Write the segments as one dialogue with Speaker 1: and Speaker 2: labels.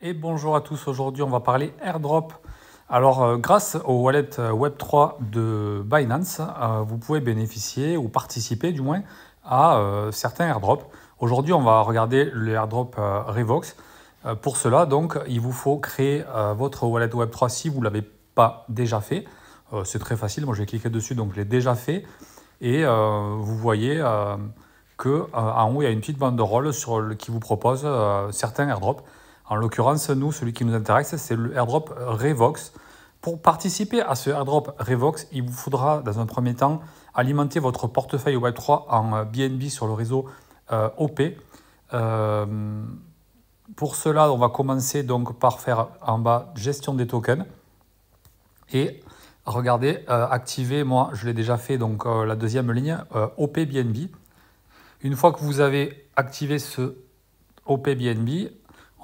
Speaker 1: Et bonjour à tous, aujourd'hui on va parler airdrop. Alors grâce au wallet Web3 de Binance, vous pouvez bénéficier ou participer du moins à certains airdrops. Aujourd'hui on va regarder le airdrop Revox. Pour cela donc il vous faut créer votre wallet Web3 si vous ne l'avez pas déjà fait. C'est très facile, moi j'ai cliqué dessus donc je l'ai déjà fait. Et vous voyez qu'en haut il y a une petite banderole qui vous propose certains airdrops. En l'occurrence, nous, celui qui nous intéresse, c'est le airdrop Revox. Pour participer à ce airdrop Revox, il vous faudra, dans un premier temps, alimenter votre portefeuille Web3 en BNB sur le réseau OP. Pour cela, on va commencer donc par faire en bas gestion des tokens. Et regardez, activer, moi je l'ai déjà fait, donc la deuxième ligne, OP BNB. Une fois que vous avez activé ce OP BNB,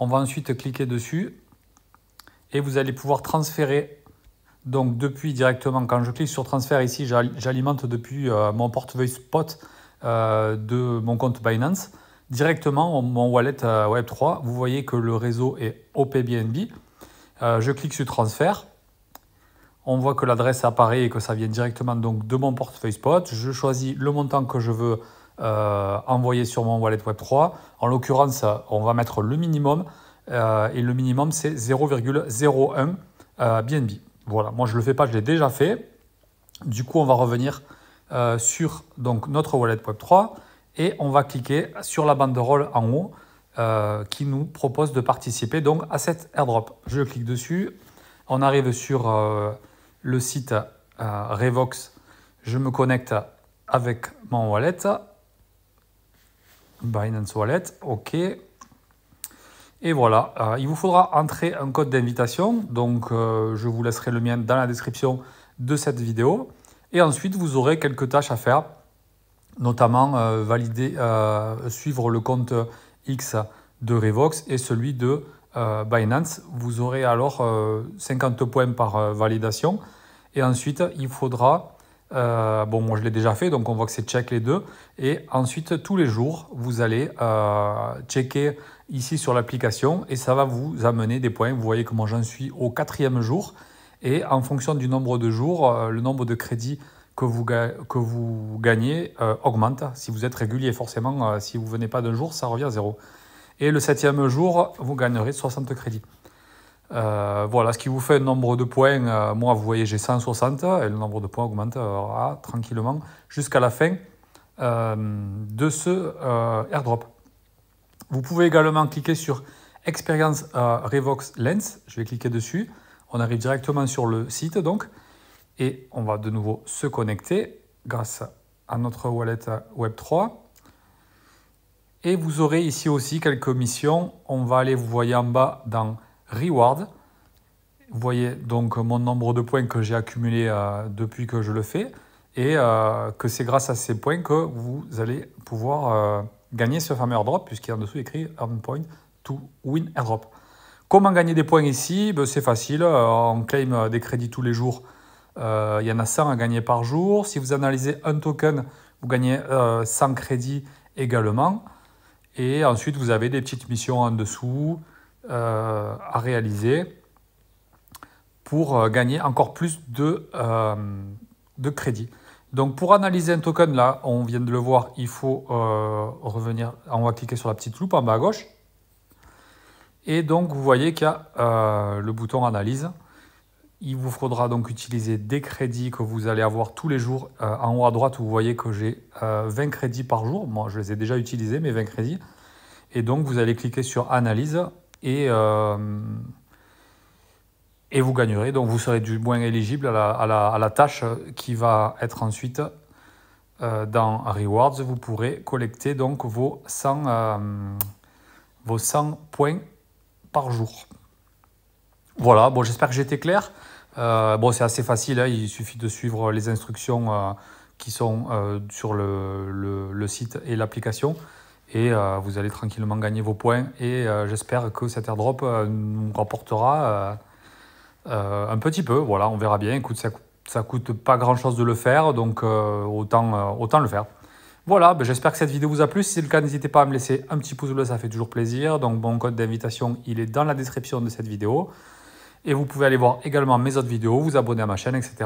Speaker 1: on va ensuite cliquer dessus et vous allez pouvoir transférer. Donc depuis directement, quand je clique sur transfert ici, j'alimente depuis mon portefeuille spot de mon compte Binance. Directement, mon wallet Web3, vous voyez que le réseau est OPBNB. Je clique sur transfert. On voit que l'adresse apparaît et que ça vient directement donc de mon portefeuille spot. Je choisis le montant que je veux envoyer sur mon wallet Web3. En l'occurrence, on va mettre le minimum et le minimum c'est 0,01 BNB. Voilà, moi je ne le fais pas, je l'ai déjà fait. Du coup, on va revenir sur donc, notre wallet Web3 et on va cliquer sur la banderole en haut qui nous propose de participer donc, à cet airdrop. Je clique dessus, on arrive sur le site Revox, je me connecte avec mon wallet. Binance Wallet, OK. Et voilà, il vous faudra entrer un code d'invitation. Donc, je vous laisserai le mien dans la description de cette vidéo. Et ensuite, vous aurez quelques tâches à faire, notamment suivre le compte X de Revox et celui de Binance. Vous aurez alors 50 points par validation. Et ensuite, il faudra... bon, moi je l'ai déjà fait, donc on voit que c'est check les deux. Et ensuite, tous les jours, vous allez checker ici sur l'application et ça va vous amener des points. Vous voyez que moi j'en suis au 4e jour. Et en fonction du nombre de jours, le nombre de crédits que vous gagnez augmente. Si vous êtes régulier, forcément, si vous ne venez pas d'un jour, ça revient à 0. Et le 7e jour, vous gagnerez 60 crédits. Voilà, ce qui vous fait un nombre de points. Moi, vous voyez, j'ai 160 et le nombre de points augmentera tranquillement jusqu'à la fin de ce airdrop. Vous pouvez également cliquer sur Experience Revox Lens. Je vais cliquer dessus. On arrive directement sur le site donc et on va de nouveau se connecter grâce à notre wallet Web3. Et vous aurez ici aussi quelques missions. On va aller, vous voyez en bas dans Reward. Vous voyez donc mon nombre de points que j'ai accumulé depuis que je le fais et que c'est grâce à ces points que vous allez pouvoir gagner ce fameux airdrop puisqu'il y a en dessous écrit Earn Point to Win Airdrop. Comment gagner des points ici? C'est facile, on claim des crédits tous les jours. Il y en a 100 à gagner par jour. Si vous analysez un token, vous gagnez 100 crédits également. Et ensuite, vous avez des petites missions en dessous à réaliser pour gagner encore plus de crédits. Donc pour analyser un token, là, on vient de le voir, il faut revenir, on va cliquer sur la petite loupe en bas à gauche. Et donc vous voyez qu'il y a le bouton analyse. Il vous faudra donc utiliser des crédits que vous allez avoir tous les jours. En haut à droite, vous voyez que j'ai 20 crédits par jour. Moi, je les ai déjà utilisés, mes 20 crédits. Et donc, vous allez cliquer sur Analyse et vous gagnerez. Donc, vous serez du moins éligible à la tâche qui va être ensuite dans Rewards. Vous pourrez collecter donc vos 100 points par jour. Voilà, bon, j'espère que j'ai été clair. Bon, c'est assez facile, hein, il suffit de suivre les instructions qui sont sur le site et l'application. Et vous allez tranquillement gagner vos points. Et j'espère que cet airdrop nous rapportera un petit peu. Voilà, on verra bien. Écoute, ça coûte pas grand-chose de le faire, donc autant le faire. Voilà, ben j'espère que cette vidéo vous a plu. Si c'est le cas, n'hésitez pas à me laisser un petit pouce bleu, ça fait toujours plaisir. Donc mon code d'invitation, il est dans la description de cette vidéo. Et vous pouvez aller voir également mes autres vidéos, vous abonner à ma chaîne, etc.